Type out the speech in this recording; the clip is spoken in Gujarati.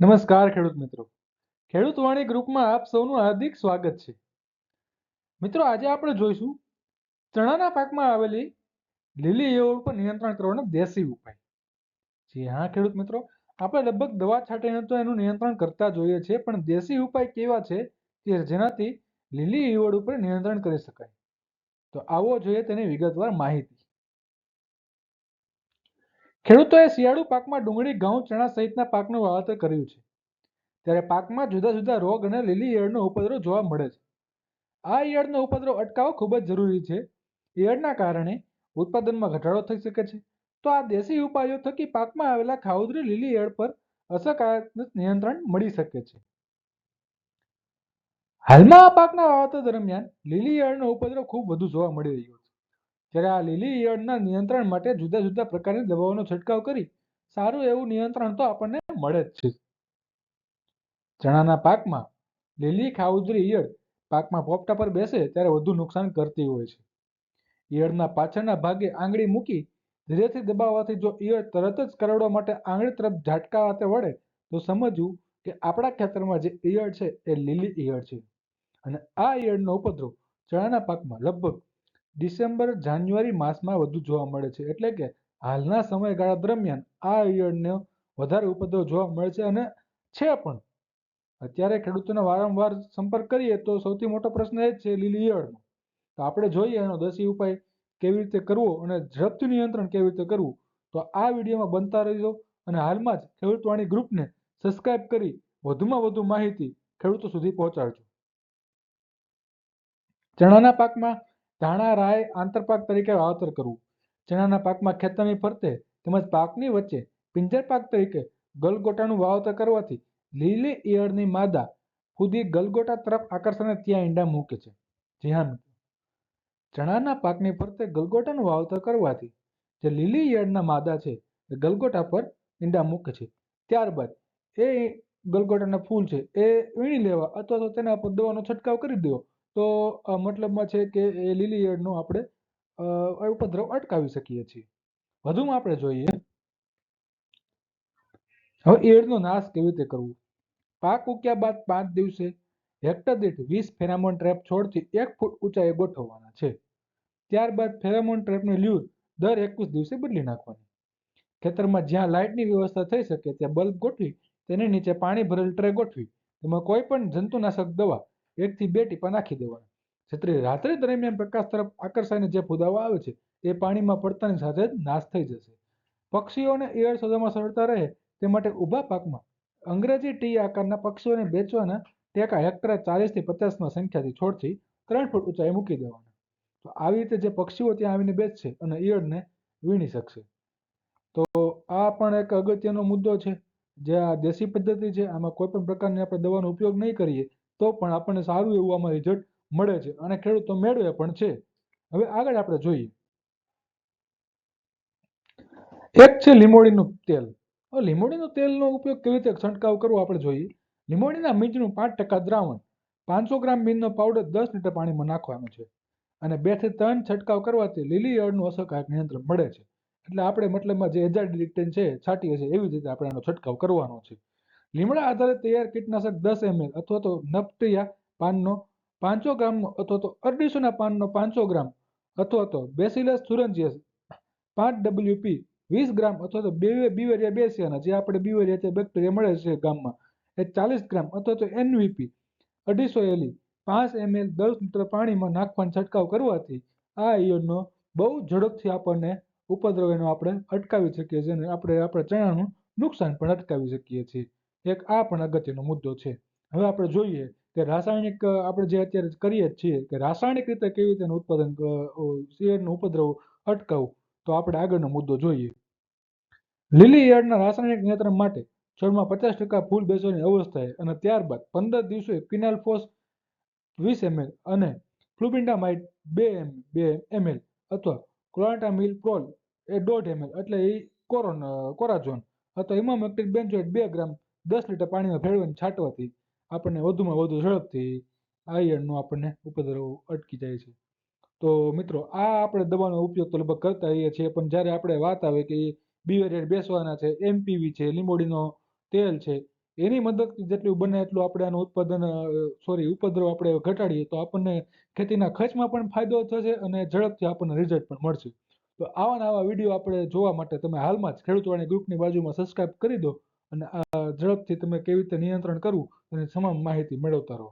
નમસ્કાર ખેડૂત મિત્રો. ખેડૂત વાણી ગ્રુપમાં આપ સૌનું હાર્દિક સ્વાગત છે. મિત્રો, આજે આપણે જોઈશું ચણાના પાકમાં આવેલી લીલી ઈયળ ઉપર નિયંત્રણ કરવાનો દેશી ઉપાય. જી હા ખેડૂત મિત્રો, આપણે લગભગ દવા છાંટીને તો એનું નિયંત્રણ કરતા જોઈએ છીએ, પણ દેશી ઉપાય કેવા છે કે જેનાથી લીલી ઈયળ ઉપર નિયંત્રણ કરી શકાય. તો આવો જોઈએ તેની વિગતવાર માહિતી. ખેડૂતોએ શિયાળુ પાકમાં ડુંગળી, ઘઉં, ચણા સહિતના પાકનું વાવેતર કર્યું છે. ત્યારે પાકમાં જુદા જુદા રોગ અને લીલી ઈયળનો ઉપદ્રવ જોવા મળે છે. આ ઈયળનો ઉપદ્રવ અટકાવવો ખૂબ જ જરૂરી છે. ઈયળના કારણે ઉત્પાદનમાં ઘટાડો થઈ શકે છે. તો આ દેશી ઉપાયો થકી પાકમાં આવેલા ખાઉધરી લીલી ઈયળ પર અસરકારક નિયંત્રણ મળી શકે છે. હાલમાં આ પાકના વાવેતર દરમિયાન લીલી ઈયળનો ઉપદ્રવ ખૂબ વધુ જોવા મળી રહ્યો છે. જ્યારે આ લીલી ઈયળના નિયંત્રણ માટે જુદા જુદા પ્રકારની દવાઓનો છંટકાવ કરી સારું એવું નિયંત્રણ તો આપણને મળે જ છે. ચણાના પાકમાં લીલી ખાઉધરી ઈયળ પાકમાં પોપટા પર બેસે ત્યારે વધુ નુકસાન કરતી હોય છે. ઈયળના પાછળના ભાગે આંગળી મૂકી ધીરેથી દબાવવાથી જો ઈયળ તરત જ કરડવા માટે આંગળી તરફ ઝાટકા હાથે વળે તો સમજવું કે આપણા ખેતરમાં જે ઈયળ છે એ લીલી ઈયળ છે. અને આ ઈયળનો ઉપદ્રવ ચણાના પાકમાં લગભગ ડિસેમ્બર જાન્યુઆરી માસમાં વધુ જોવા મળે છે. એટલે કે હાલના સમયગાળા દરમિયાન આ ઈયળનો વધારે ઉપદ્રવ જોવા મળે છે અને છે પણ. અત્યારે ખેડૂતોને વારંવાર સંપર્ક કરીએ તો સૌથી મોટો પ્રશ્ન એ જ છે લીલી ઈયળનો. તો આપણે જોઈએ એનો દેશી ઉપાય કેવી રીતે કરવો અને ઝડપથી નિયંત્રણ કેવી રીતે કરવું. તો આ વિડીયોમાં બનતા રહેજો અને હાલમાં જ ખેડૂત વાણી ગ્રુપને સબસ્ક્રાઇબ કરી વધુમાં વધુ માહિતી ખેડૂતો સુધી પહોંચાડજો. ચણાના પાકમાં ધાણા, રાય આંતરપાક તરીકે વાવેતર કરવું. ચણાના પાકમાં ખેતરની ફરતે તેમજ પાકની વચ્ચે પિંજર પાક તરીકે ગલગોટાનું વાવેતર કરવાથી લીલી ઈયળની માદા ખુદી ગલગોટા તરફ આકર્ષાને ત્યાં ઈંડા મૂકે છે. જી હા મિત્રો, ચણાના પાકની ફરતે ગલગોટાનું વાવેતર કરવાથી જે લીલી ઈયળના માદા છે એ ગલગોટા પર ઈંડા મૂકે છે. ત્યારબાદ એ ગલગોટાના ફૂલ છે એ વીણી લેવા અથવા તો તેના પર દવાનો છંટકાવ કરી દેવો. તો મતલબમાં છે કે એ લીલી ઈયળનો આપણે ઉપદ્રવ અટકાવી શકીએ છીએ. વધુમાં આપણે જોઈએ હવે ઈયળનો નાશ કેવી રીતે કરવો. પાક ઉગ્યા બાદ 5 દિવસે હેક્ટર દીઠ 20 ફેરામોન ટ્રેપ છોડથી 1 ફૂટ ઊંચાઈએ ગોઠવવાના છે. ત્યારબાદ ફેરામોન ટ્રેપની લ્યુર દર 21 દિવસે બદલી નાખવાની. ખેતરમાં જ્યાં લાઇટની વ્યવસ્થા થઈ શકે ત્યાં બલ્બ ગોઠવી તેની નીચે પાણી ભરેલ ટ્રે ગોઠવી તેમાં કોઈ પણ જંતુનાશક દવા 1 થી 2 ટીપા નાખી દેવાના. જેથી રાત્રિ દરમિયાન પ્રકાશ તરફ આકર્ષાઈને જે ફુદાવા આવે છે એ પાણીમાં પડતાની સાથે જ નાશ થઈ જશે. પક્ષીઓને ઈયળ શોધવામાં સરળતા રહે તે માટે ઊભા પાકમાં અંગ્રેજી ટી આકારના પક્ષીઓને બેચવાના ટેકા હેક્ટરે 40 થી 50 સંખ્યાથી છોડથી 3 ફૂટ ઊંચાઈએ મૂકી દેવાના. તો આવી રીતે જે પક્ષીઓ ત્યાં આવીને બેસશે અને ઈયળને વીણી શકશે. તો આ પણ એક અગત્યનો મુદ્દો છે. જે આ દેશી પદ્ધતિ છે આમાં કોઈ પણ પ્રકારની આપણે દવાનો ઉપયોગ નહીં કરીએ તો પણ આપણને સારું એવું આમાં રિઝલ્ટ મળે છે અને ખેડૂતો મેળવે પણ છે. હવે આગળ આપણે જોઈએ એક છે લીંબોળીનું તેલ. લીંબોળીનું તેલનો ઉપયોગ કેવી રીતે છંટકાવ કરવો આપણે જોઈએ. લીંબોળીના બીજનું 5% દ્રાવણ 500 ગ્રામ બીજનો પાવડર 10 લીટર પાણીમાં નાખવાનો છે અને 2 થી 3 છંટકાવ કરવાથી લીલી ઈયળનું અસરકારક નિયંત્રણ મળે છે. એટલે આપણે મતલબમાં જે એજાડિક્ટેન છે છાંટીએ છીએ એવી રીતે આપણે એનો છંટકાવ કરવાનો છે. લીમડા આધારિત તૈયાર કીટનાશક 10 ml અથવા તો નપટિયા પાનનો 500 ગ્રામનો અથવા તો અરડીસોના પાનનો 500 ગ્રામ અથવા તો બેસિલસ thuringiensis 5 WP 20 ગ્રામ અથવા તો બીવેરિયા બેસિયાના જે આપણે બીવેરિયા તે બેક્ટેરિયા મળે છે ગામમાં એ 40 ગ્રામ અથવા તો NVP 250 ml 5 ml 10 લીટર પાણીમાં નાખવાનો છંટકાવ કરવાથી આ ઈયળનો બહુ ઝડપથી આપણને ઉપદ્રવ એનો આપણે અટકાવી શકીએ છીએ અને આપણે આપણા ચણાનું નુકસાન પણ અટકાવી શકીએ છીએ. એક આ પણ અગત્યનો મુદ્દો છે. હવે આપણે જોઈએ કે રાસાયણિક આપણે જે અત્યારે કરીએ જ છીએ કે રાસાયણિક રીતે કેવી રીતે એનું ઉત્પાદન ઈયળનો ઉપદ્રવ અટકાવવું. તો આપણે આગળનો મુદ્દો જોઈએ. લીલી ઈયળના રાસાયણિક નિયંત્રણ માટે છોડમાં 50% ફૂલ બેસવાની અવસ્થાએ અને ત્યારબાદ 15 દિવસે ક્વિનાલ્ફોસ 20 ml અને ફ્લુબિન્ડામાઇડ 2 ml અથવા ક્લોરાન્ટામિલ પ્રોલ એ 1.5 ml એટલે એ કોરાઝોન અથવા ઇમામેક્ટિન બેન્ઝોએટ 2 ગ્રામ 10 લીટર પાણીમાં ભેળવીને છાંટવાથી આપણને વધુમાં વધુ ઝડપથી આ ઈયળનો આપણને ઉપદ્રવ અટકી જાય છે. તો મિત્રો આ આપણે દવાનો ઉપયોગ તો લગભગ કરતા હોઈએ છીએ પણ જ્યારે આપણે વાત આવે કે બીવેરિયા બેસવાના છે, MPV છે, લીંબોળીનો તેલ છે, એની મદદથી જેટલું બને એટલું આપણે આનું ઉત્પાદન ઉપદ્રવ આપણે ઘટાડીએ તો આપણને ખેતીના ખર્ચમાં પણ ફાયદો થશે અને ઝડપથી આપણને રિઝલ્ટ પણ મળશે. તો આવા ને આવા વિડીયો આપણે જોવા માટે તમે હાલમાં જ ખેડૂતવાણી ગ્રુપની બાજુમાં સબસ્ક્રાઇબ કરી દો અને ઝડપથી તમે કેવી રીતે નિયંત્રણ કરવું એની તમામ માહિતી મેળવતા રહો.